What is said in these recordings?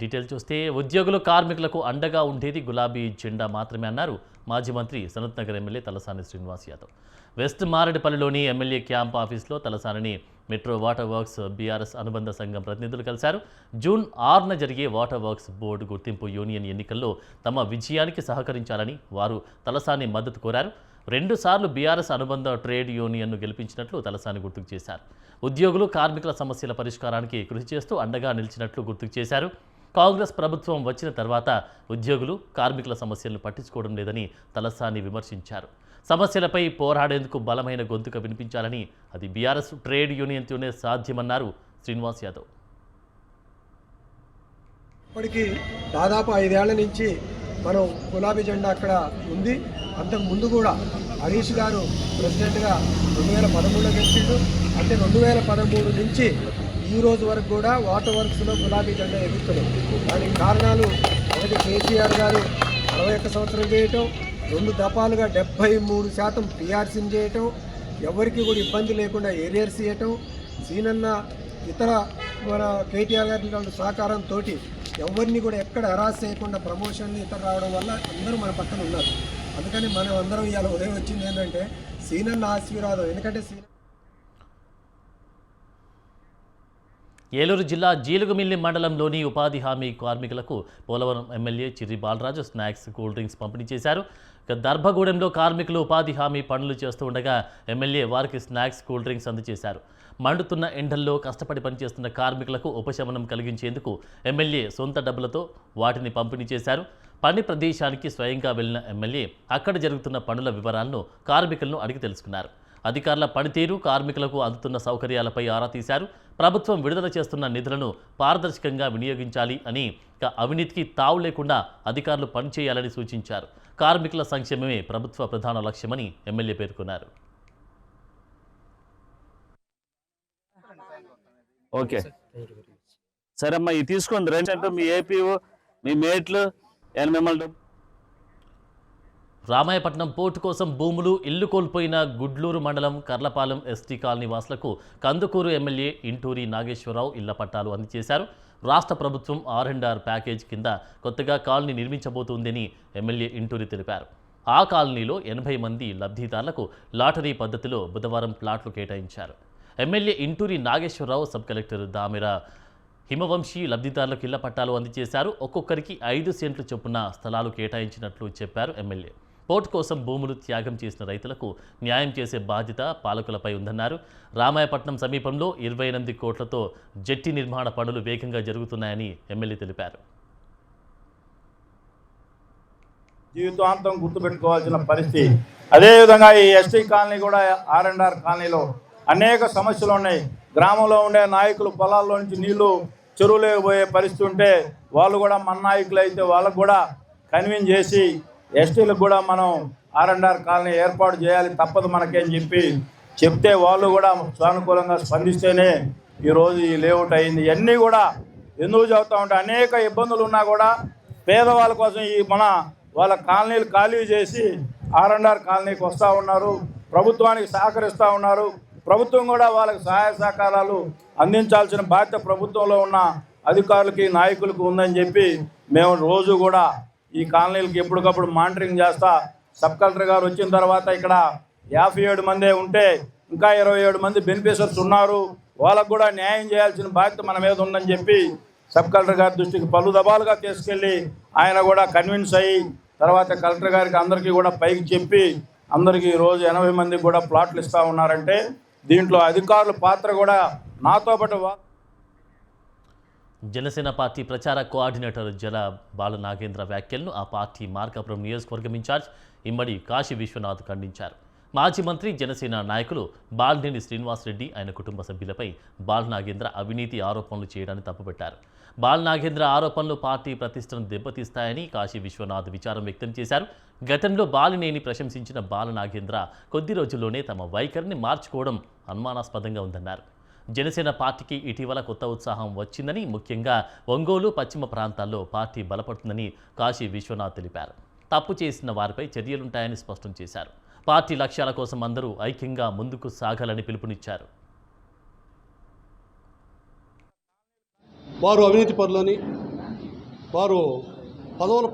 Detail చూస్తే ఉద్యోగులు కార్మికులకు అండగా ఉండేది గులాబీ జెండా మాత్రమే అన్నారు మాజీ మంత్రి సనత్ నగర్ ఎమ్మెల్యే తలసాని శ్రీనివాస్ యాదవ్. వెస్ట్ మారేడుపల్లిలోని ఎమ్మెల్యే క్యాంప్ ఆఫీస్లో తలసానిని మెట్రో వాటర్ వర్క్స్ బీఆర్ఎస్ అనుబంధ సంఘం ప్రతినిధులు కలిశారు. జూన్ 6న జరిగే వాటర్ వర్క్స్ బోర్డు గుర్తింపు యూనియన్ ఎన్నికల్లో తమ విజయానికి సహకరించాలని వారు తలసాని మద్దతు కోరారు. 2 సార్లు బీఆర్ఎస్ అనుబంధ ట్రేడ్ యూనియన్ను గెలిపించినట్లు తలసాని గుర్తుకు చేశారు. ఉద్యోగులు కార్మికుల సమస్యల పరిష్కారానికి కృషి చేస్తూ అండగా నిలిచినట్లు గుర్తుకు చేశారు. కాంగ్రెస్ ప్రభుత్వం వచ్చిన తర్వాత ఉద్యోగులు కార్మికుల సమస్యలను పట్టించుకోవడం లేదని తలసాని విమర్శించారు. సమస్యలపై పోరాడేందుకు బలమైన గొంతుక వినిపించాలని అది బీఆర్ఎస్ ట్రేడ్ యూనియన్తోనే సాధ్యమన్నారు శ్రీనివాస్ యాదవ్. ఇప్పటికీ దాదాపు 5 ఏళ్ల నుంచి మనం గులాబీ జెండా అక్కడ ఉంది. అంతకు ముందు కూడా హరీష్ గారు ప్రెసిడెంట్గా 2013లో గెలిచిండు. అంటే 2013 నుంచి ఈ రోజు వరకు కూడా వాటర్ వర్క్స్లో గులాబీ జెండా ఎగురుతున్నాం. దానికి కారణాలు ఒకటి కేసీఆర్ గారు 61 సంవత్సరం చేయటం, 2 దఫాలుగా 73% పీఆర్సీని చేయటం, ఎవరికి కూడా ఇబ్బంది లేకుండా ఏరియర్స్ చేయటం, సీనన్న ఇతర మన కేటీఆర్ గారి సహకారంతో ఎవరిని కూడా ఎక్కడ హరాస్ చేయకుండా ప్రమోషన్లు ఇతర రావడం వల్ల అందరూ మన పక్కన ఉన్నారు. అందుకని మనం అందరం ఇవాళ ఉదయం వచ్చింది ఏంటంటే సీనన్న ఆశీర్వాదం. ఎందుకంటే ఏలూరు జిల్లా జీలుగుమిల్లి మండలంలోని ఉపాధి హామీ కార్మికులకు Polavaram MLA Chirri Balaraju snacks, cool drinks పంపిణీ చేశారు. దర్భగూడెంలో కార్మికులు ఉపాధి హామీ పనులు చేస్తూ ఉండగా ఎమ్మెల్యే వారికి స్నాక్స్, కూల్ డ్రింక్స్ అందజేశారు. మండుతున్న ఎండల్లో కష్టపడి పనిచేస్తున్న కార్మికులకు ఉపశమనం కలిగించేందుకు ఎమ్మెల్యే సొంత డబ్బులతో వాటిని పంపిణీ చేశారు. పని ప్రదేశానికి స్వయంగా వెళ్లిన ఎమ్మెల్యే అక్కడ జరుగుతున్న పనుల వివరాలను కార్మికులను అడిగి తెలుసుకున్నారు. అధికారుల పనితీరు, కార్మికులకు అందుతున్న సౌకర్యాలపై ఆరా తీశారు. ప్రభుత్వం విడుదల చేస్తున్న నిధులను పారదర్శకంగా వినియోగించాలి అని, అవినీతికి తావు లేకుండా అధికారులు పనిచేయాలని సూచించారు. కార్మికుల సంక్షేమమే ప్రభుత్వ ప్రధాన లక్ష్యమని ఎమ్మెల్యే పేర్కొన్నారు. ఓకే సరే అమ్మా, ఇది తీసుకోండి. రెండు మీ ఏపీఓ, మీ మేట్లు మిమ్మల్ని. రామాయపట్నం పోర్టు కోసం భూములు, ఇల్లు కోల్పోయిన గుడ్లూరు మండలం కర్లపాలెం ఎస్టీ కాలనీ వాసులకు కందుకూరు ఎమ్మెల్యే ఇంటూరి నాగేశ్వరరావు ఇళ్ల పట్టాలు అందజేశారు. రాష్ట్ర ప్రభుత్వం R&R ప్యాకేజ్ కింద కొత్తగా కాలనీ నిర్మించబోతోందని ఎమ్మెల్యే ఇంటూరి తెలిపారు. ఆ కాలనీలో 80 మంది లబ్ధిదారులకు లాటరీ పద్ధతిలో బుధవారం ప్లాట్లు కేటాయించారు. MLA Inturi Nageswararao sub collector Damera Himavamsi లబ్ధిదారులకు ఇళ్ల పట్టాలు అందజేశారు. ఒక్కొక్కరికి 5 సెంట్లు చొప్పున స్థలాలు కేటాయించినట్లు చెప్పారు ఎమ్మెల్యే. పోర్టు కోసం భూములు త్యాగం చేసిన రైతులకు న్యాయం చేసే బాధ్యత పాలకులపై ఉందన్నారు. రామాయపట్నం సమీపంలో 28 కోట్లతో జెట్టి నిర్మాణ పనులు వేగంగా జరుగుతున్నాయని ఎమ్మెల్యే తెలిపారు. జీవితాంతం గుర్తుపెట్టుకోవాల్సిన పరిస్థితి. అదేవిధంగా ఈ ఎస్టీ కాలనీ కూడా R&R కాలనీలో అనేక సమస్యలు ఉన్నాయి. గ్రామంలో ఉండే నాయకులు పొలాల్లో నుంచి నీళ్లు చెరువులోకి పోయే పరిస్థితి ఉంటే వాళ్ళు కూడా మన నాయకులు అయితే వాళ్ళకు కూడా కన్విన్స్ చేసి ఎస్టీలకు కూడా మనం R&R కాలనీ ఏర్పాటు చేయాలి, తప్పదు మనకేం చెప్తే వాళ్ళు కూడా సానుకూలంగా స్పందిస్తేనే ఈరోజు ఈ లేఅవుట్ అయింది. ఇవన్నీ కూడా ఎందుకు చెబుతూ ఉంటే అనేక ఇబ్బందులు ఉన్నా కూడా పేదవాళ్ళ కోసం ఈ వాళ్ళ కాలనీలు ఖాళీ చేసి R&R కాలనీకి వస్తూ ఉన్నారు, ప్రభుత్వానికి సహకరిస్తూ ఉన్నారు. ప్రభుత్వం కూడా వాళ్ళకి సహాయ సహకారాలు అందించాల్సిన బాధ్యత ప్రభుత్వంలో ఉన్న అధికారులకి, నాయకులకు ఉందని చెప్పి మేము రోజు కూడా ఈ కాలనీలకి ఎప్పటికప్పుడు మానిటరింగ్ చేస్తా. సబ్ కలెక్టర్ గారు వచ్చిన తర్వాత ఇక్కడ 57 మందే ఉంటే ఇంకా 27 మంది బెనిఫిషరీస్ ఉన్నారు. వాళ్ళకు కూడా న్యాయం చేయాల్సిన బాధ్యత మన మీద ఉందని చెప్పి సబ్ కలెక్టర్ గారి దృష్టికి పలు దఫాలుగా తీసుకెళ్ళి ఆయన కూడా కన్విన్స్ అయ్యి తర్వాత కలెక్టర్ గారికి అందరికీ కూడా పైకి చెప్పి అందరికీ ఈరోజు 80 మందికి కూడా ప్లాట్లు ఇస్తూ ఉన్నారంటే దీంట్లో అధికారుల పాత్ర కూడా నాతో పాటు. జనసేన పార్టీ ప్రచార కోఆర్డినేటర్ జల బాల నాగేంద్ర వ్యాఖ్యలను ఆ పార్టీ మార్కాపురం నియోజకవర్గం ఇన్ఛార్జ్ ఇమ్మడి కాశీ విశ్వనాథ్ ఖండించారు. మాజీ మంత్రి, జనసేన నాయకులు బాలినేని శ్రీనివాసరెడ్డి, ఆయన కుటుంబ సభ్యులపై బాల నాగేంద్ర అవినీతి ఆరోపణలు చేయడాన్ని తప్పుపెట్టారు. బాల నాగేంద్ర ఆరోపణలు పార్టీ ప్రతిష్టను దెబ్బతీస్తాయని కాశీ విశ్వనాథ్ విచారం వ్యక్తం చేశారు. గతంలో బాలినేని ప్రశంసించిన బాల నాగేంద్ర కొద్ది రోజుల్లోనే తమ వైఖరిని మార్చుకోవడం అనుమానాస్పదంగా ఉందన్నారు. జనసేన పార్టీకి ఇటీవల కొత్త ఉత్సాహం వచ్చిందని, ముఖ్యంగా ఒంగోలు, పశ్చిమ ప్రాంతాల్లో పార్టీ బలపడుతుందని కాశీ విశ్వనాథ్ తెలిపారు. తప్పు చేసిన వారిపై చర్యలుంటాయని స్పష్టం చేశారు. పార్టీ లక్ష్యాల కోసం అందరూ ఐక్యంగా ముందుకు సాగాలని పిలుపునిచ్చారు. వారు అవినీతి పరులని వారు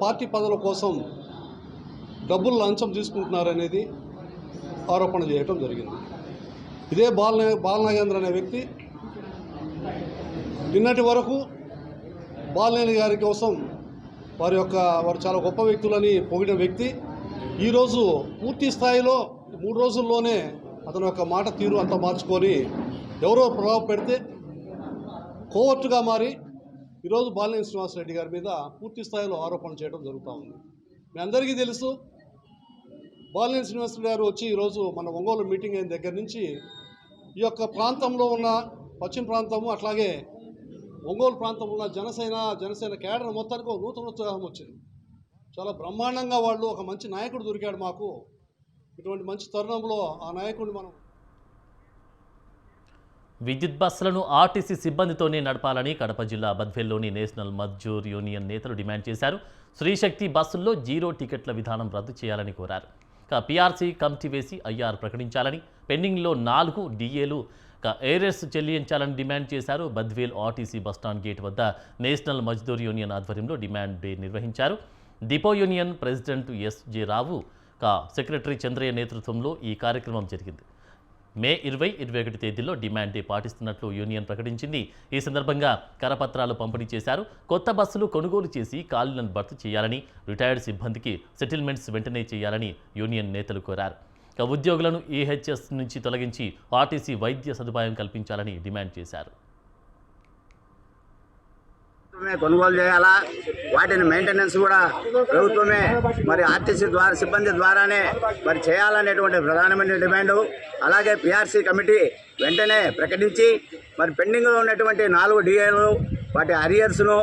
పార్టీ పదవుల కోసం డబ్బులు లంచం తీసుకుంటున్నారనేది ఆరోపణ చేయటం జరిగింది. ఇదే బాలనాగేంద్ర అనే వ్యక్తి నిన్నటి వరకు బాలినేని గారి కోసం వారు చాలా గొప్ప వ్యక్తులని పొగిడిన వ్యక్తి ఈరోజు పూర్తి స్థాయిలో 3 రోజుల్లోనే అతని యొక్క మాట తీరు అంతా మార్చుకొని ఎవరో ప్రభావం పెడితే కోవర్టుగా మారి ఈరోజు బాలినేని శ్రీనివాసరెడ్డి గారి మీద పూర్తి స్థాయిలో ఆరోపణ చేయడం జరుగుతూ ఉంది. మీ అందరికీ తెలుసు, బాలినేని శ్రీనివాసరెడ్డి గారు వచ్చి ఈరోజు మన ఒంగోలు మీటింగ్ అయిన దగ్గర నుంచి ఈ యొక్క ప్రాంతంలో ఉన్న పశ్చిమ ప్రాంతము అట్లాగే ఒంగోలు ప్రాంతంలో ఉన్న జనసేన కేడర్ మొత్తానికి ఒక నూతన ఉత్సాహం వచ్చింది. చాలా బ్రహ్మాండంగా వాళ్ళు ఒక మంచి నాయకుడు దొరికాడు మాకు. ఇటువంటి మంచి తరుణంలో ఆ నాయకుడిని మనం విద్యుత్ బస్సులను ఆర్టీసీ సిబ్బందితోనే నడపాలని కడప జిల్లా బద్వేల్లోని నేషనల్ మజ్దూర్ యూనియన్ నేతలు డిమాండ్ చేశారు. శ్రీశక్తి బస్సుల్లో 0 టికెట్ల విధానం రద్దు చేయాలని కోరారు. పీఆర్సీ కమిటీ వేసి ఐఆర్ ప్రకటించాలని, పెండింగ్లో 4 డిఏలు ఏరియర్స్ చెల్లించాలని డిమాండ్ చేశారు. బద్వేల్ ఆర్టీసీ బస్టాండ్ గేట్ వద్ద నేషనల్ మజ్దూర్ యూనియన్ ఆధ్వర్యంలో డిమాండ్ డే నిర్వహించారు. డిపో యూనియన్ ప్రెసిడెంట్ ఎస్జే రావు, సెక్రటరీ చంద్రయ్య నేతృత్వంలో ఈ కార్యక్రమం జరిగింది. మే 20-21 తేదీల్లో డిమాండ్ డే పాటిస్తున్నట్లు యూనియన్ ప్రకటించింది. ఈ సందర్భంగా కరపత్రాలు పంపిణీ చేశారు. కొత్త బస్సులు కొనుగోలు చేసి ఖాళీలను భర్తీ చేయాలని, రిటైర్డ్ సిబ్బందికి సెటిల్మెంట్స్ వెంటనే చేయాలని యూనియన్ నేతలు కోరారు. ఉద్యోగులను ఈహెచ్ఎస్ నుంచి తొలగించి ఆర్టీసీ వైద్య సదుపాయం కల్పించాలని డిమాండ్ చేశారు. కొనుగోలు చేయాలా, వాటిని మెయింటెనెన్స్ కూడా ప్రభుత్వమే మరి ఆర్టీసీ ద్వారా సిబ్బంది ద్వారానే మరి చేయాలనేటువంటి ప్రధానమైన డిమాండు. అలాగే పీఆర్సీ కమిటీ వెంటనే ప్రకటించి మరి పెండింగ్లో ఉన్నటువంటి 4 డిఏలు వాటి అరియర్స్ను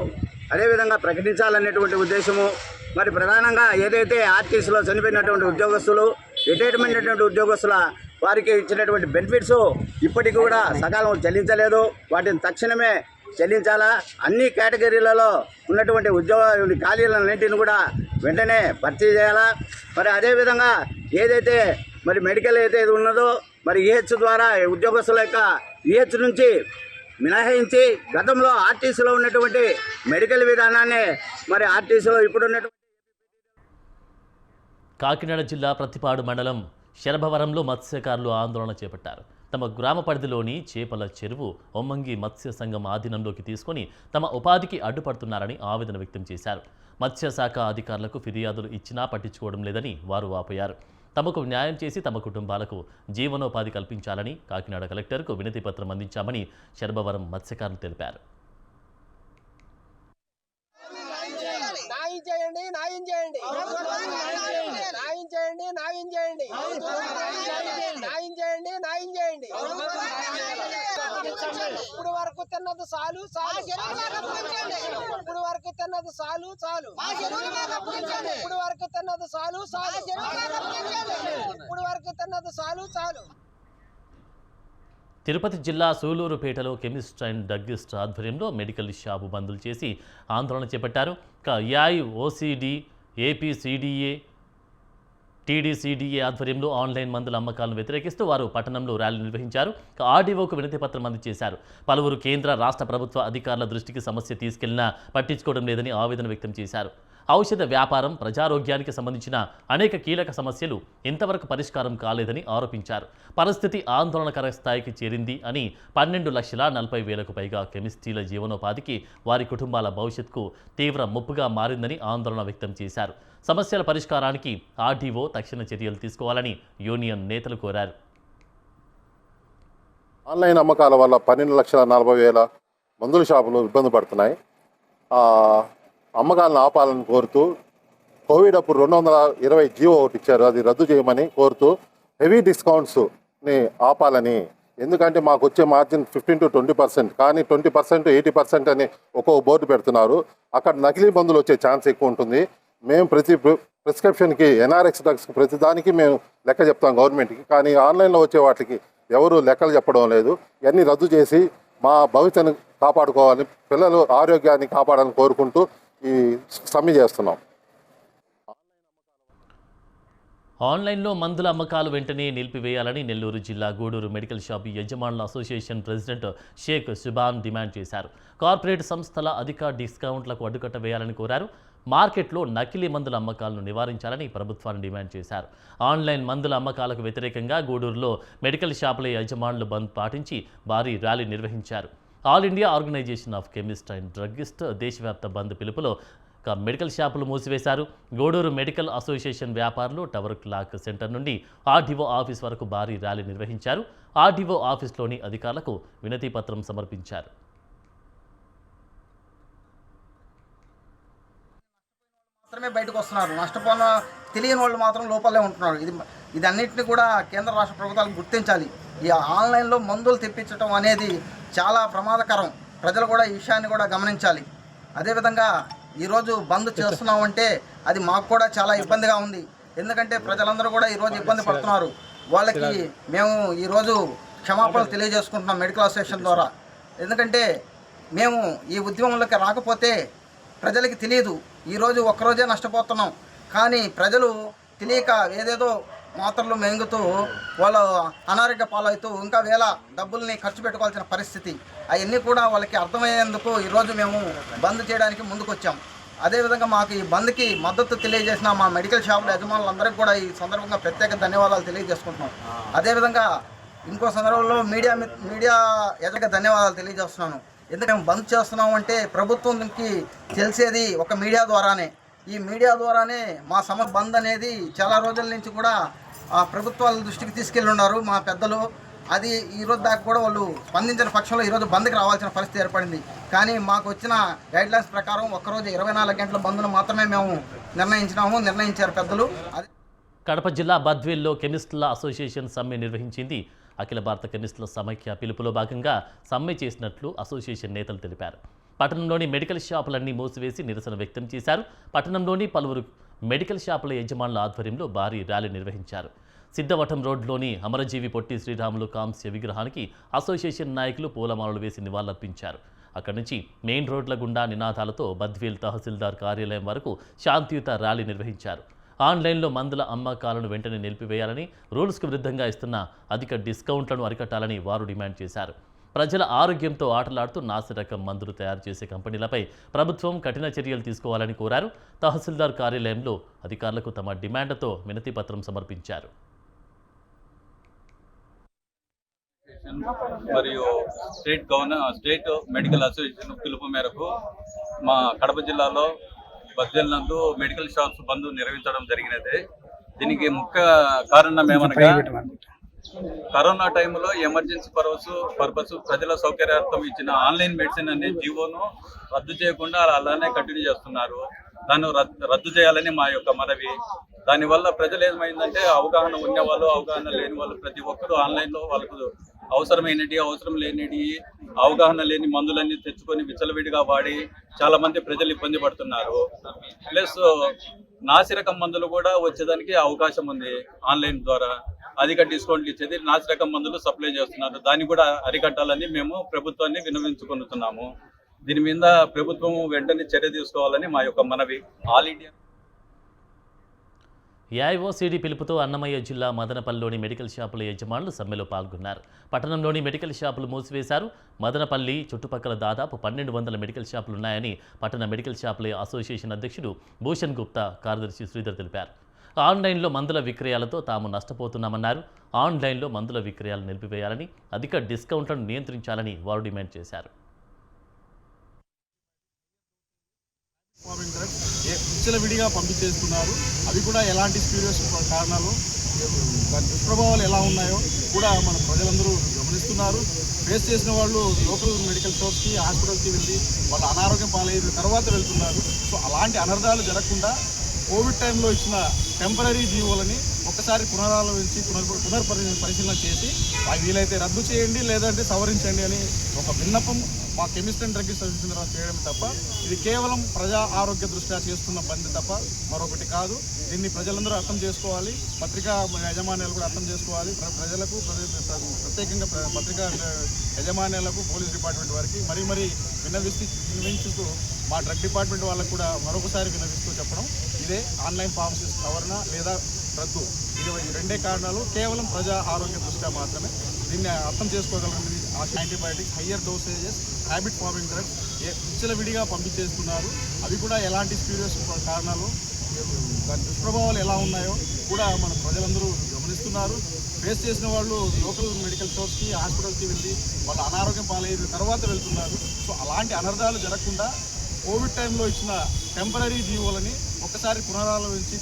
అదేవిధంగా ప్రకటించాలనేటువంటి ఉద్దేశము. మరి ప్రధానంగా ఏదైతే ఆర్టీసీలో చనిపోయినటువంటి ఉద్యోగస్తులు, రిటైర్మెంట్ అయినటువంటి ఉద్యోగస్తుల వారికి ఇచ్చినటువంటి బెనిఫిట్స్ ఇప్పటికీ కూడా సకాలం చెల్లించలేదు. వాటిని తక్షణమే చెల్లించాలా. అన్ని కేటగిరీలలో ఉన్నటువంటి ఉద్యోగ ఖాళీలన్నింటిని కూడా వెంటనే భర్తీ చేయాలా. మరి అదేవిధంగా ఏదైతే మరి మెడికల్ ఏదైతే ఉన్నదో మరి ఈహెచ్ ద్వారా ఉద్యోగస్తుల యొక్క ఈహెచ్ నుంచి మినహాయించి గతంలో ఆర్టీసీలో ఉన్నటువంటి మెడికల్ విధానాన్ని మరి ఆర్టీసీలో ఇప్పుడున్నటువంటి కాకినాడ జిల్లా ప్రతిపాడు మండలం శరభవరంలో మత్స్యకారులు ఆందోళన చేపట్టారు. తమ గ్రామ పరిధిలోని చేపల చెరువు ఒమ్మంగి మత్స్య సంఘం ఆధీనంలోకి తీసుకొని తమ ఉపాధికి అడ్డుపడుతున్నారని ఆవేదన వ్యక్తం చేశారు. మత్స్యశాఖ అధికారులకు ఫిర్యాదులు ఇచ్చినా పట్టించుకోవడం లేదని వారు వాపోయారు. తమకు న్యాయం చేసి తమ కుటుంబాలకు జీవనోపాధి కల్పించాలని కాకినాడ కలెక్టర్కు వినతి పత్రం అందించామని శరభవరం మత్స్యకారులు తెలిపారు. ఇప్పుడు వరకు తిన్నది చాలు చాలు, ఇప్పుడు వరకు తిన్నది చాలు చాలు, ఇప్పుడు వరకు తిన్నది చాలు చాలు, ఇప్పుడు వరకు తిన్నది చాలు చాలు. తిరుపతి జిల్లా సూలూరుపేటలో కెమిస్ట్ అండ్ డ్రగ్గిస్ట్ ఆధ్వర్యంలో మెడికల్ షాపు బందులు చేసి ఆందోళన చేపట్టారు. ఏఐఓసిడి, ఏపీసీడీఏ, టీడీసీడీఏ ఆధ్వర్యంలో ఆన్లైన్ మందుల అమ్మకాలను వ్యతిరేకిస్తూ వారు పట్టణంలో ర్యాలీ నిర్వహించారు. ఆర్డీఓకు వినతి పత్రం అందజేశారు. పలువురు కేంద్ర రాష్ట్ర ప్రభుత్వ అధికారుల దృష్టికి సమస్య తీసుకెళ్లినా పట్టించుకోవడం లేదని ఆవేదన వ్యక్తం చేశారు. ఔషధ వ్యాపారం, ప్రజారోగ్యానికి సంబంధించిన అనేక కీలక సమస్యలు ఇంతవరకు పరిష్కారం కాలేదని ఆరోపించారు. పరిస్థితి ఆందోళనకర స్థాయికి చేరింది అని 12,40,000కు పైగా కెమిస్ట్రీల జీవనోపాధికి, వారి కుటుంబాల భవిష్యత్తుకు తీవ్ర ముప్పుగా మారిందని ఆందోళన వ్యక్తం చేశారు. సమస్యల పరిష్కారానికి ఆర్డీఓ తక్షణ చర్యలు తీసుకోవాలని యూనియన్ నేతలు కోరారు. ఆన్లైన్ అమ్మకాల వల్ల 12,40,000 మందుల షాపులు ఇబ్బంది పడుతున్నాయి. అమ్మకాలను ఆపాలని కోరుతూ కోవిడ్ అప్పుడు 220 జీవో ఒకటి ఇచ్చారు, అది రద్దు చేయమని కోరుతూ హెవీ డిస్కౌంట్స్ని ఆపాలని. ఎందుకంటే మాకు వచ్చే మార్జిన్ 15 to 20%, కానీ 20%, 80% అని ఒక్కొక్క బోర్డు పెడుతున్నారు. అక్కడ నకిలీ మందులు వచ్చే ఛాన్స్ ఎక్కువ ఉంటుంది. మేము ప్రతి ప్రిస్క్రిప్షన్కి, ఎన్ఆర్ఎక్స్ డ్రగ్స్కి, ప్రతి దానికి మేము లెక్క చెప్తాం గవర్నమెంట్కి, కానీ ఆన్లైన్లో వచ్చే వాటికి ఎవరు లెక్కలు చెప్పడం లేదు. ఇవన్నీ రద్దు చేసి మా భవిష్యత్తును కాపాడుకోవాలని, పిల్లలు ఆరోగ్యాన్ని కాపాడాలని కోరుకుంటూ ఈ సమ్మె చేస్తున్నాం. ఆన్లైన్లో మందుల అమ్మకాలు వెంటనే నిలిపివేయాలని నెల్లూరు జిల్లా గూడూరు మెడికల్ షాప్ యజమానుల association president Shaik Subhan demand చేశారు. కార్పొరేట్ సంస్థల అధిక డిస్కౌంట్లకు అడ్డుకట్ట వేయాలని కోరారు. మార్కెట్లో నకిలీ మందుల అమ్మకాలను నివారించాలని ప్రభుత్వాన్ని డిమాండ్ చేశారు. ఆన్లైన్ మందుల అమ్మకాలకు వ్యతిరేకంగా గూడూరులో మెడికల్ షాపుల యజమానులు బంద్ పాటించి భారీ ర్యాలీ నిర్వహించారు. All India organisation of chemist and druggist దేశవ్యాప్త బంద్ పిలుపులో మెడికల్ షాపులు మూసివేశారు. గూడూరు మెడికల్ అసోసియేషన్ వ్యాపారులు టవర్ క్లాక్ సెంటర్ నుండి ఆర్డీఓ ఆఫీస్ వరకు భారీ ర్యాలీ నిర్వహించారు. ఆర్డీఓ ఆఫీస్లోని అధికారులకు వినతి పత్రం సమర్పించారు. మాత్రమే బయటకు వస్తున్నారు. నష్టపోయిన తెలియని వాళ్ళు మాత్రం లోపలే ఉంటున్నారు. ఇది అన్నింటినీ కూడా కేంద్ర రాష్ట్ర ప్రభుత్వాలు గుర్తించాలి. ఈ ఆన్లైన్లో మందులు తెప్పించడం అనేది చాలా ప్రమాదకరం. ప్రజలు కూడా ఈ విషయాన్ని కూడా గమనించాలి. అదేవిధంగా ఈరోజు బంద్ చేస్తున్నామంటే అది మాకు కూడా చాలా ఇబ్బందిగా ఉంది. ఎందుకంటే ప్రజలందరూ కూడా ఈరోజు ఇబ్బంది పడుతున్నారు. వాళ్ళకి మేము ఈరోజు క్షమాపణలు తెలియజేసుకుంటున్నాం మెడికల్ అసోసియేషన్ ద్వారా. ఎందుకంటే మేము ఈ ఉద్యమంలోకి రాకపోతే ప్రజలకి తెలియదు. ఈరోజు ఒక్కరోజే నష్టపోతున్నాం. కానీ ప్రజలు తెలియక ఏదేదో మాత్రలు మెంగుతూ వాళ్ళు అనారోగ్య పాలవుతూ ఇంకా వేల డబ్బుల్ని ఖర్చు పెట్టుకోవాల్సిన పరిస్థితి. అవన్నీ కూడా వాళ్ళకి అర్థమయ్యేందుకు ఈరోజు మేము బంద్ చేయడానికి ముందుకు వచ్చాం. అదేవిధంగా మాకు ఈ బంద్కి మద్దతు తెలియజేసిన మా మెడికల్ షాపుల యజమానులందరికీ కూడా ఈ సందర్భంగా ప్రత్యేక ధన్యవాదాలు తెలియజేసుకుంటున్నాం. అదేవిధంగా ఇంకో సందర్భంలో మీడియా యజమానికి ధన్యవాదాలు తెలియజేస్తున్నాను. ఎందుకంటే మేము బంద్ చేస్తున్నాం అంటే ప్రభుత్వంకి తెలిసేది ఒక మీడియా ద్వారానే. ఈ మీడియా ద్వారానే మా సమస్య బంద్ అనేది చాలా రోజుల నుంచి కూడా ప్రభుత్వాల దృష్టికి తీసుకెళ్ళి ఉన్నారు మా పెద్దలు. అది ఈరోజు దాకా కూడా వాళ్ళు స్పందించిన పక్షంలో ఈరోజు బంద్కి రావాల్సిన పరిస్థితి ఏర్పడింది. కానీ మాకు వచ్చిన గైడ్లైన్స్ ప్రకారం ఒక్కరోజు 24 గంటల బంద్ను మాత్రమే మేము నిర్ణయించారు పెద్దలు. కడప జిల్లా బద్వేల్లో కెమిస్టుల అసోసియేషన్ సమ్మె నిర్వహించింది. అఖిల భారత కెమిస్టుల సమైక్య పిలుపులో భాగంగా సమ్మె చేసినట్లు అసోసియేషన్ నేతలు తెలిపారు. పట్టణంలోని మెడికల్ షాపులన్నీ మూసివేసి నిరసన వ్యక్తం చేశారు. పట్టణంలోని పలువురు మెడికల్ షాపుల యజమానుల ఆధ్వర్యంలో భారీ ర్యాలీ నిర్వహించారు. సిద్ధవటం రోడ్లోని అమరజీవి పొట్టి శ్రీరాములు కాంస్య విగ్రహానికి అసోసియేషన్ నాయకులు పూలమాలలు వేసి నివాళులర్పించారు. అక్కడి నుంచి మెయిన్ రోడ్ల గుండా నినాదాలతో బద్వేల్ తహసీల్దార్ కార్యాలయం వరకు శాంతియుత ర్యాలీ నిర్వహించారు. ఆన్లైన్లో మందుల అమ్మకాలను వెంటనే నిలిపివేయాలని, రూల్స్కు విరుద్ధంగా ఇస్తున్న అధిక డిస్కౌంట్లను అరికట్టాలని వారు డిమాండ్ చేశారు. ప్రజల ఆరోగ్యంతో ఆటలాడుతూ నాసిరకం మందులు తయారు చేసే కంపెనీలపై ప్రభుత్వం కఠిన చర్యలు తీసుకోవాలని కోరారు. తహసీల్దార్ కార్యాలయంలో అధికారులకు తమ డిమాండ్లతో వినతి పత్రం సమర్పించారు. మరియు స్టేట్ మెడికల్ అసోసియేషన్ పిలుపు మేరకు మా కడప జిల్లాలో బద్వేల్ నందు మెడికల్ షాప్స్ బంద్ నిర్వహించడం జరిగినది. దీనికి ముఖ్య కారణం ఏమనగా కరోనా టైంలో ఎమర్జెన్సీ పర్పస్ ప్రజల సౌకర్యార్థం ఇచ్చిన ఆన్లైన్ మెడిసిన్ అనే జీవోను రద్దు చేయకుండా అలానే కంటిన్యూ చేస్తున్నారు. దాన్ని రద్దు చేయాలని మా యొక్క మనవి. దానివల్ల ప్రజలు ఏమైందంటే అవగాహన ఉన్నవాళ్ళు, అవగాహన లేని వాళ్ళు ప్రతి ఒక్కరూ ఆన్లైన్లో వాళ్ళకు అవసరమైనటి, అవసరం లేనిటి, అవగాహన లేని మందులన్నీ తెచ్చుకొని విచ్చలవిడిగా వాడి చాలా మంది ప్రజలు ఇబ్బంది పడుతున్నారు. ప్లస్ నాసిరకం మందులు కూడా వచ్చేదానికి అవకాశం ఉంది. ఆన్లైన్ ద్వారా అధిక డిస్కౌంట్లు ఇచ్చేది నాసిరకం మందులు సప్లై చేస్తున్నారు. దాన్ని కూడా అరికట్టాలని మేము ప్రభుత్వాన్ని విన్నవించుకుంటున్నాము. దీని మీద ప్రభుత్వం వెంటనే చర్య తీసుకోవాలని మా యొక్క మనవి. ఆల్ ఇండియా ఏఐఓసీడీ పిలుపుతో అన్నమయ్య జిల్లా మదనపల్లిలోని మెడికల్ షాపుల యజమానులు సమ్మెలో పాల్గొన్నారు. పట్టణంలోని మెడికల్ షాపులు మూసివేశారు. మదనపల్లి చుట్టుపక్కల దాదాపు 1200 మెడికల్ షాపులున్నాయని పట్టణ మెడికల్ షాపుల అసోసియేషన్ అధ్యక్షుడు భూషణ్ గుప్తా, కార్యదర్శి శ్రీధర్ తెలిపారు. ఆన్లైన్లో మందుల విక్రయాలతో తాము నష్టపోతున్నామన్నారు. ఆన్లైన్లో మందుల విక్రయాలు నిలిపివేయాలని, అధిక డిస్కౌంట్లను నియంత్రించాలని వారు డిమాండ్ చేశారు. విచ్చలవిడిగా పంపించేస్తున్నారు. అవి కూడా ఎలాంటి స్పీరియస్ కారణాలు, దాని దుష్ప్రభావాలు ఎలా ఉన్నాయో కూడా మన ప్రజలందరూ గమనిస్తున్నారు. ఫేస్ చేసిన వాళ్ళు లోకల్ మెడికల్ షాప్స్కి, హాస్పిటల్స్కి వెళ్ళి వాళ్ళ అనారోగ్యం పాలైన తర్వాత వెళ్తున్నారు. సో అలాంటి అనర్థాలు జరగకుండా కోవిడ్ టైంలో ఇచ్చిన టెంపరీ జీవోలని ఒక్కసారి పునరాలోచించి పరిశీలన చేసి అవి వీలైతే రద్దు చేయండి, లేదంటే సవరించండి అని ఒక విన్నపం మా కెమిస్ట్ అండ్ డ్రగ్గిస్ట్ అసోసియేషన్ ద్వారా చేయడం తప్ప ఇది కేవలం ప్రజా ఆరోగ్య దృష్ట్యా చేస్తున్న పని తప్ప మరొకటి కాదు. దీన్ని ప్రజలందరూ అర్థం చేసుకోవాలి. పత్రికా యజమాన్యాలు కూడా అర్థం చేసుకోవాలి. ప్రజలకు ప్రత్యేకంగా పత్రికా యజమాన్యాలకు, పోలీస్ డిపార్ట్మెంట్ వారికి మరీ విన్నవిస్తూ మా డ్రగ్ డిపార్ట్మెంట్ వాళ్ళకు కూడా మరొకసారి విన్నవిస్తూ చెప్పడం, ఇదే ఆన్లైన్ ఫార్మసీ సవరణ లేదా రద్దు. ఇది రెండే కారణాలు కేవలం ప్రజా ఆరోగ్య దృష్ట్యా మాత్రమే. దీన్ని అర్థం చేసుకోగలిగింది. Antibiotics, higher dosages, habit forming drugs విడిగా పంపించేస్తున్నారు. అవి కూడా ఎలాంటి స్పూరియస్ కారణాలు, దాని దుష్ప్రభావాలు ఎలా ఉన్నాయో కూడా మన ప్రజలందరూ గమనిస్తున్నారు. ఫేస్ చేసిన వాళ్ళు లోకల్ మెడికల్ స్టోర్స్కి, హాస్పిటల్స్కి వెళ్ళి వాళ్ళ అనారోగ్యం పాలైన తర్వాత వెళ్తున్నారు. సో అలాంటి అనర్థాలు జరగకుండా కోవిడ్ టైంలో ఇచ్చిన టెంపరీ జీవోలని ఒక్కసారి పునరాలోచించి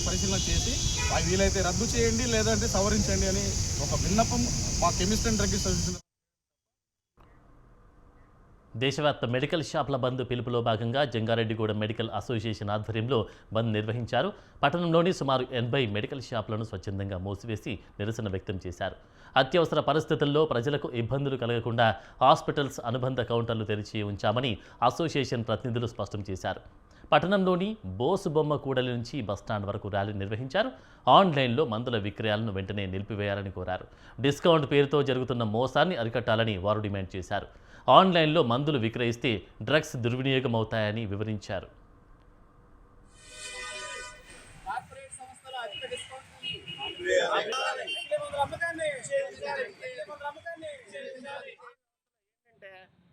పరిశీలన చేసి అవి వీలైతే రద్దు చేయండి, లేదంటే సవరించండి అని ఒక విన్నపం మా కెమిస్ట్ అండ్ డ్రగ్ అసోసియేషన్. దేశవ్యాప్త మెడికల్ షాపుల బంద్ పిలుపులో భాగంగా జంగారెడ్డిగూడెం మెడికల్ అసోసియేషన్ ఆధ్వర్యంలో బంద్ నిర్వహించారు. పట్టణంలోని సుమారు 80 మెడికల్ షాపులను స్వచ్ఛందంగా మూసివేసి నిరసన వ్యక్తం చేశారు. అత్యవసర పరిస్థితుల్లో ప్రజలకు ఇబ్బందులు కలగకుండా హాస్పిటల్స్ అనుబంధ కౌంటర్లు తెరిచి ఉంచామని అసోసియేషన్ ప్రతినిధులు స్పష్టం చేశారు. పట్టణంలోని బోసు బొమ్మ కూడలి నుంచి బస్టాండ్ వరకు ర్యాలీ నిర్వహించారు. ఆన్లైన్లో మందుల విక్రయాలను వెంటనే నిలిపివేయాలని కోరారు. డిస్కౌంట్ పేరుతో జరుగుతున్న మోసాన్ని అరికట్టాలని వారు డిమాండ్ చేశారు. ఆన్లైన్లో మందులు విక్రయిస్తే డ్రగ్స్ దుర్వినియోగం అవుతాయని వివరించారు.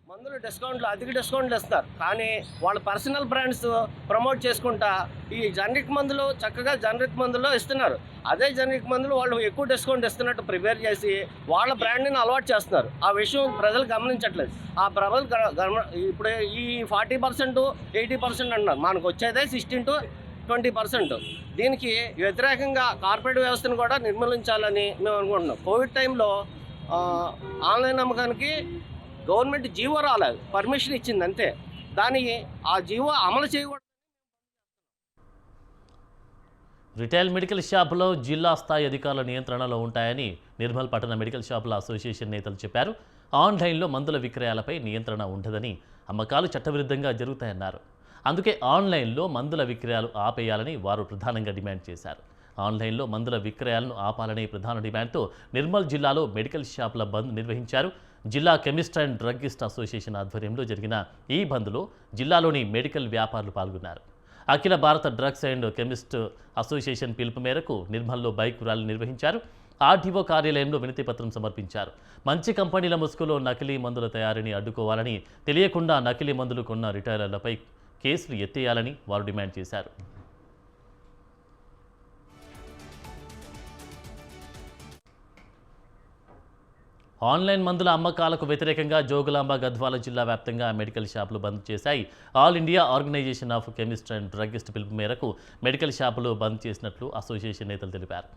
మందులు డిస్కౌంట్లు, అధిక డిస్కౌంట్లు ఇస్తారు. కానీ వాళ్ళ పర్సనల్ బ్రాండ్స్ ప్రమోట్ చేసుకుంటా ఈ జనరిక్ మందులు చక్కగా జనరిక్ మందుల్లో ఇస్తున్నారు. అదే జనరిక్ మందులు వాళ్ళు ఎక్కువ డిస్కౌంట్ ఇస్తున్నట్టు ప్రిపేర్ చేసి వాళ్ళ బ్రాండ్ని అలవాటు చేస్తున్నారు. ఆ విషయం ప్రజలు గమనించట్లేదు. ఆ ప్రజలు ఇప్పుడు ఈ 40%, 80% అంటున్నారు. మనకు వచ్చేదే 16 to 20%. దీనికి వ్యతిరేకంగా కార్పొరేట్ వ్యవస్థను కూడా నిర్మూలించాలని మేము అనుకుంటున్నాం. కోవిడ్ టైంలో ఆన్లైన్ అమ్మకానికి గవర్నమెంట్ జీవో రాలేదు, పర్మిషన్ ఇచ్చింది అంతే. దాని ఆ జీవో అమలు చేయకూడదు. రిటైల్ మెడికల్ షాపులో జిల్లా స్థాయి అధికారుల నియంత్రణలో ఉంటాయని నిర్మల్ పట్టణ మెడికల్ షాపుల అసోసియేషన్ నేతలు చెప్పారు. ఆన్లైన్లో మందుల విక్రయాలపై నియంత్రణ ఉండదని, అమ్మకాలు చట్టవిరుద్ధంగా జరుగుతాయన్నారు. అందుకే ఆన్లైన్లో మందుల విక్రయాలు ఆపేయాలని వారు ప్రధానంగా డిమాండ్ చేశారు. ఆన్లైన్లో మందుల విక్రయాలను ఆపాలనే ప్రధాన డిమాండ్తో నిర్మల్ జిల్లాలో మెడికల్ షాపుల బంద్ నిర్వహించారు. జిల్లా కెమిస్ట్ అండ్ డ్రగ్గిస్ట్ అసోసియేషన్ ఆధ్వర్యంలో జరిగిన ఈ బంద్లో జిల్లాలోని మెడికల్ వ్యాపారులు పాల్గొన్నారు. అఖిల భారత డ్రగ్స్ అండ్ కెమిస్ట్ అసోసియేషన్ పిలుపు మేరకు నిర్మల్లో బైక్ ర్యాలీ నిర్వహించారు. ఆర్టీఓ కార్యాలయంలో వినతి పత్రం సమర్పించారు. మంచి కంపెనీల ముసుగులో నకిలీ మందుల తయారీని అడ్డుకోవాలని, తెలియకుండా నకిలీ మందులు కొన్న రిటైలర్లపై కేసులు ఎత్తేయాలని వారు డిమాండ్ చేశారు. ఆన్లైన్ మందుల అమ్మకాలకు వ్యతిరేకంగా జోగులాంబ గద్వాల జిల్లా వ్యాప్తంగా మెడికల్ షాపులు బంద్ చేశాయి. All India organisation of chemist and druggist పిలుపు మేరకు మెడికల్ షాపులు బంద్ చేసినట్లు అసోసియేషన్ నేతలు తెలిపారు.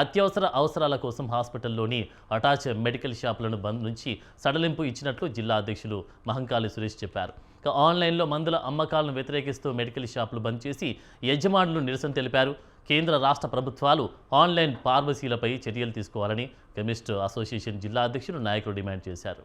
అత్యవసర అవసరాల కోసం హాస్పిటల్లోని అటాచ్ మెడికల్ షాపులను బంద్ నుంచి సడలింపు ఇచ్చినట్లు జిల్లా అధ్యక్షులు మహంకాళి సురేష్ చెప్పారు. ఆన్లైన్లో మందుల అమ్మకాలను వ్యతిరేకిస్తూ మెడికల్ షాపులు బంద్ చేసి యజమానులు నిరసన తెలిపారు. కేంద్ర రాష్ట్ర ప్రభుత్వాలు ఆన్లైన్ ఫార్మసీలపై చర్యలు తీసుకోవాలని కెమిస్ట్ అసోసియేషన్ జిల్లా అధ్యక్షులు నాయకులు డిమాండ్ చేశారు.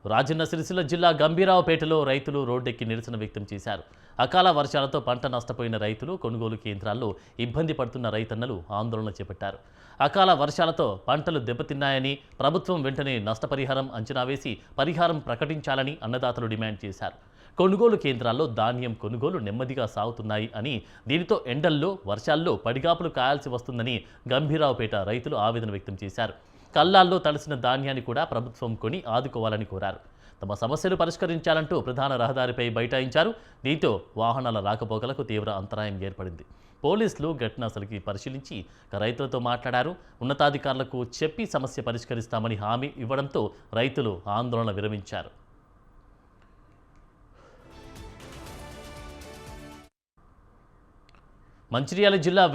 రాజన్న సిరిసిల్ల జిల్లా గంభీరావుపేటలో రైతులు రోడ్డెక్కి నిరసన వ్యక్తం చేశారు. అకాల వర్షాలతో పంట నష్టపోయిన రైతులు కొనుగోలు కేంద్రాల్లో ఇబ్బంది పడుతున్న రైతన్నలు ఆందోళన చేపట్టారు. అకాల వర్షాలతో పంటలు దెబ్బతిన్నాయని, ప్రభుత్వం వెంటనే నష్టపరిహారం అంచనా వేసి పరిహారం ప్రకటించాలని అన్నదాతలు డిమాండ్ చేశారు. కొనుగోలు కేంద్రాల్లో ధాన్యం కొనుగోలు నెమ్మదిగా సాగుతున్నాయి అని, దీనితో ఎండల్లో వర్షాల్లో పడిగాపులు కాయాల్సి వస్తుందని గంభీరావుపేట రైతులు ఆవేదన వ్యక్తం చేశారు. కల్లాల్లో తడిసిన ధాన్యాన్ని కూడా ప్రభుత్వం కొని ఆదుకోవాలని కోరారు. తమ సమస్యలు పరిష్కరించాలంటూ ప్రధాన రహదారిపై బైఠాయించారు. దీంతో వాహనాల రాకపోకలకు తీవ్ర అంతరాయం ఏర్పడింది. పోలీసులు ఘటనాస్థలికి పరిశీలించి రైతులతో మాట్లాడారు. ఉన్నతాధికారులకు చెప్పి సమస్య పరిష్కరిస్తామని హామీ ఇవ్వడంతో రైతులు ఆందోళన విరమించారు. మంచిర్యాల జిల్లా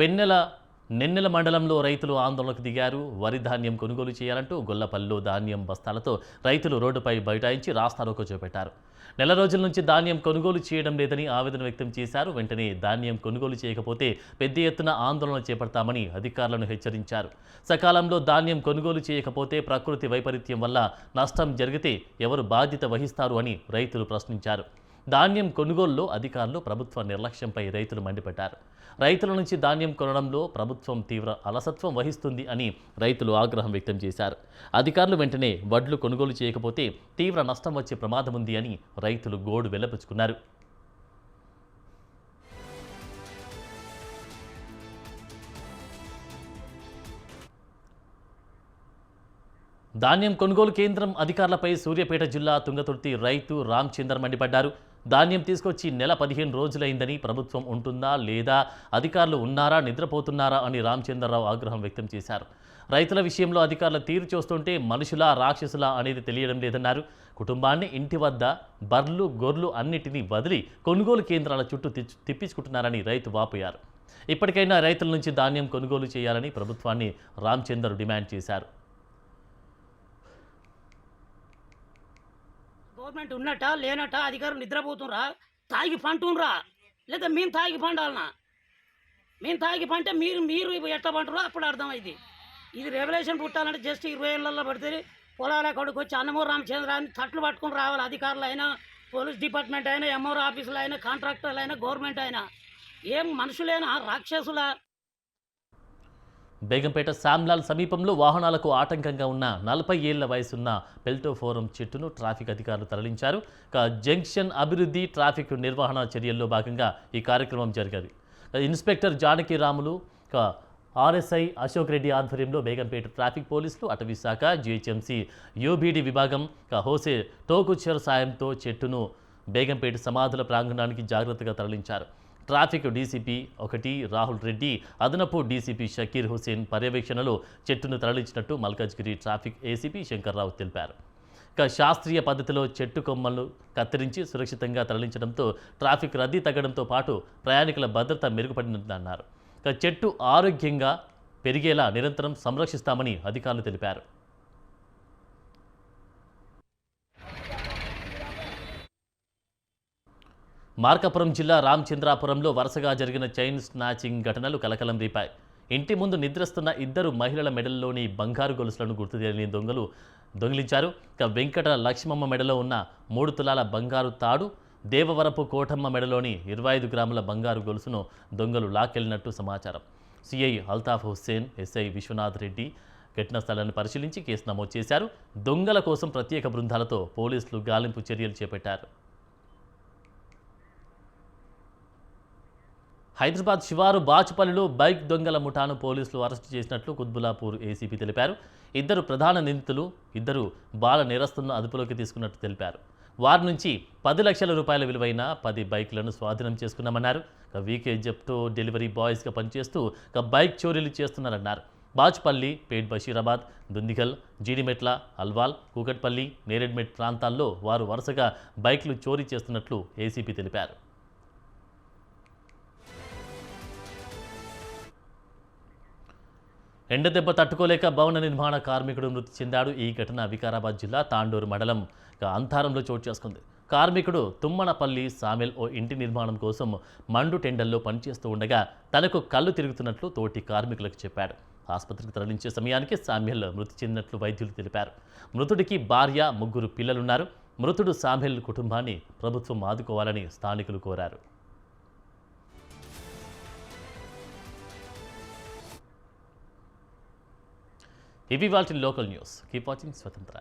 నెన్నెల మండలంలో రైతులు ఆందోళనకు దిగారు. వరి ధాన్యం కొనుగోలు చేయాలంటూ గొల్లపల్లిలో ధాన్యం బస్తాలతో రైతులు రోడ్డుపై బైఠాయించి రాస్తారోకో చేపట్టారు. నెల రోజుల నుంచి ధాన్యం కొనుగోలు చేయడం లేదని ఆవేదన వ్యక్తం చేశారు. వెంటనే ధాన్యం కొనుగోలు చేయకపోతే పెద్ద ఎత్తున ఆందోళన చేపడతామని అధికారులను హెచ్చరించారు. సకాలంలో ధాన్యం కొనుగోలు చేయకపోతే ప్రకృతి వైపరీత్యం వల్ల నష్టం జరిగితే ఎవరు బాధ్యత వహిస్తారు అని రైతులు ప్రశ్నించారు. ధాన్యం కొనుగోలులో అధికారులు ప్రభుత్వ నిర్లక్ష్యంపై రైతులు మండిపడ్డారు. రైతుల నుంచి ధాన్యం కొనడంలో ప్రభుత్వం తీవ్ర అలసత్వం వహిస్తుంది అని రైతులు ఆగ్రహం వ్యక్తం చేశారు. అధికారులు వెంటనే వడ్లు కొనుగోలు చేయకపోతే తీవ్ర నష్టం వచ్చే ప్రమాదం ఉంది అని రైతులు గోడు వెల్లపుచ్చుకున్నారు. ధాన్యం కొనుగోలు కేంద్రం అధికారులపై సూర్యాపేట జిల్లా తుంగతుర్తి రైతు రామచందర్ మండిపడ్డారు. ధాన్యం తీసుకొచ్చి నెల 15 రోజులైందని ప్రభుత్వం ఉంటుందా లేదా, అధికారులు ఉన్నారా నిద్రపోతున్నారా అని రామచంద్రరావు ఆగ్రహం వ్యక్తం చేశారు. రైతుల విషయంలో అధికారుల తీరు చూస్తుంటే మనుషులా రాక్షసులా అనేది తెలియడం లేదన్నారు. కుటుంబాన్ని ఇంటి వద్ద బర్లు గొర్రెలు అన్నిటినీ వదిలి కొనుగోలు కేంద్రాల చుట్టూ తిప్పించుకుంటున్నారని రైతు వాపోయారు. ఇప్పటికైనా రైతుల నుంచి ధాన్యం కొనుగోలు చేయాలని ప్రభుత్వాన్ని రామచందర్ డిమాండ్ చేశారు. గవర్నమెంట్ ఉన్నట్ట లేనట్ట అధికారులు నిద్రపోతుండ్రా, తాగి పంటుండ్రా, లేదా మేము తాగి పండాలనా? మేము తాగి పంటే మీరు ఎట్లా పంటురా అప్పుడు అర్థమైంది. ఇది రెవల్యూషన్ పుట్టాలంటే జస్ట్ 20 ఏళ్ళల్లో పడితే పొలాల కొడుకు వచ్చి అన్నమూరు రామచంద్ర అని తట్లు పట్టుకుని రావాలి. అధికారులు అయినా, పోలీస్ డిపార్ట్మెంట్ అయినా, ఎంఆర్ఓ ఆఫీసులు అయినా, కాంట్రాక్టర్లు అయినా, గవర్నమెంట్ అయినా ఏం మనుషులైనా రాక్షసుల. బేగంపేట శామ్లాల్ సమీపంలో వాహనాలకు ఆటంకంగా ఉన్న 40 ఏళ్ల వయసున్న పెల్టోఫోరం చెట్టును ట్రాఫిక్ అధికారులు తరలించారు. జంక్షన్ అభివృద్ధి ట్రాఫిక్ నిర్వహణ చర్యల్లో భాగంగా ఈ కార్యక్రమం జరిగింది. ఇన్స్పెక్టర్ జానకిరాములు, ఆర్ఎస్ఐ అశోక్ రెడ్డి ఆధ్వర్యంలో బేగంపేట ట్రాఫిక్ పోలీసులు, అటవీ శాఖ, జీహెచ్ఎంసీ యూబీడీ విభాగం, హోసే టోకుచర్ సాయంతో చెట్టును బేగంపేట సమాధుల ప్రాంగణానికి జాగ్రత్తగా తరలించారు. ట్రాఫిక్ డీసీపీ 1 రాహుల్ రెడ్డి, అదనపు డీసీపీ షకీర్ హుసేన్ పర్యవేక్షణలో చెట్టును తరలించినట్టు మల్కాజ్గిరి ట్రాఫిక్ ఏసీపీ శంకర్రావు తెలిపారు. శాస్త్రీయ పద్ధతిలో చెట్టు కొమ్మలను కత్తిరించి సురక్షితంగా తరలించడంతో ట్రాఫిక్ రద్దీ తగ్గడంతో పాటు ప్రయాణికుల భద్రత మెరుగుపడినట్లన్నారు. చెట్టు ఆరోగ్యంగా పెరిగేలా నిరంతరం సంరక్షిస్తామని అధికారులు తెలిపారు. మార్కాపురం జిల్లా రామచంద్రాపురంలో వరుసగా జరిగిన చైన్ స్నాచింగ్ ఘటనలు కలకలం రేపాయి. ఇంటి ముందు నిద్రిస్తున్న 2 మహిళల మెడల్లోని బంగారు గొలుసులను గుర్తు తెలియని దొంగలు దొంగిలించారు. వెంకట లక్ష్మమ్మ మెడలో ఉన్న 3 తులాల బంగారు తాడు, దేవవరపు కోటమ్మ మెడలోని 25 గ్రాముల బంగారు గొలుసును దొంగలు లాక్కెళ్లినట్టు సమాచారం. సిఐ అల్తాఫ్ హుస్సేన్, ఎస్ఐ విశ్వనాథ్ రెడ్డి ఘటనా స్థలాన్ని పరిశీలించి కేసు నమోదు చేశారు. దొంగల కోసం ప్రత్యేక బృందాలతో పోలీసులు గాలింపు చర్యలు చేపట్టారు. హైదరాబాద్ శివారు బాచుపల్లిలో బైక్ దొంగల ముఠాను పోలీసులు అరెస్టు చేసినట్లు కుత్బులాపూర్ ఏసీపీ తెలిపారు. 2 ప్రధాన నిందితులు, 2 బాల నేరస్తులను అదుపులోకి తీసుకున్నట్టు తెలిపారు. వారి నుంచి 10 లక్షల రూపాయల విలువైన 10 బైకులను స్వాధీనం చేసుకున్నామన్నారు. వీకే జెప్టో డెలివరీ బాయ్స్గా పనిచేస్తూ బైక్ చోరీలు చేస్తున్నారన్నారు. బాచుపల్లి, పేట్ బషీరాబాద్, దుందిగల్, జీడిమెట్ల, అల్వాల్, కూకట్పల్లి, నేరెడ్మెట్ ప్రాంతాల్లో వారు వరుసగా బైక్లు చోరీ చేస్తున్నట్లు ఏసీపీ తెలిపారు. ఎండదెబ్బ తట్టుకోలేక భవన నిర్మాణ కార్మికుడు మృతి చెందాడు. ఈ ఘటన వికారాబాద్ జిల్లా తాండూరు మండలం అంతారంలో చోటు చేసుకుంది. కార్మికుడు తుమ్మనపల్లి సామెల్ ఓ ఇంటి నిర్మాణం కోసం మండు టెండల్లో పనిచేస్తూ ఉండగా తనకు కళ్ళు తిరుగుతున్నట్లు తోటి కార్మికులకు చెప్పాడు. ఆసుపత్రికి తరలించే సమయానికి సామెల్ మృతి చెందినట్లు వైద్యులు తెలిపారు. మృతుడికి భార్య, 3 పిల్లలున్నారు. మృతుడు సామెల్ కుటుంబాన్ని ప్రభుత్వం ఆదుకోవాలని స్థానికులు కోరారు. ఇవి వాటి లోకల్ న్యూస్. కీప్ వాచింగ్ స్వతంత్ర.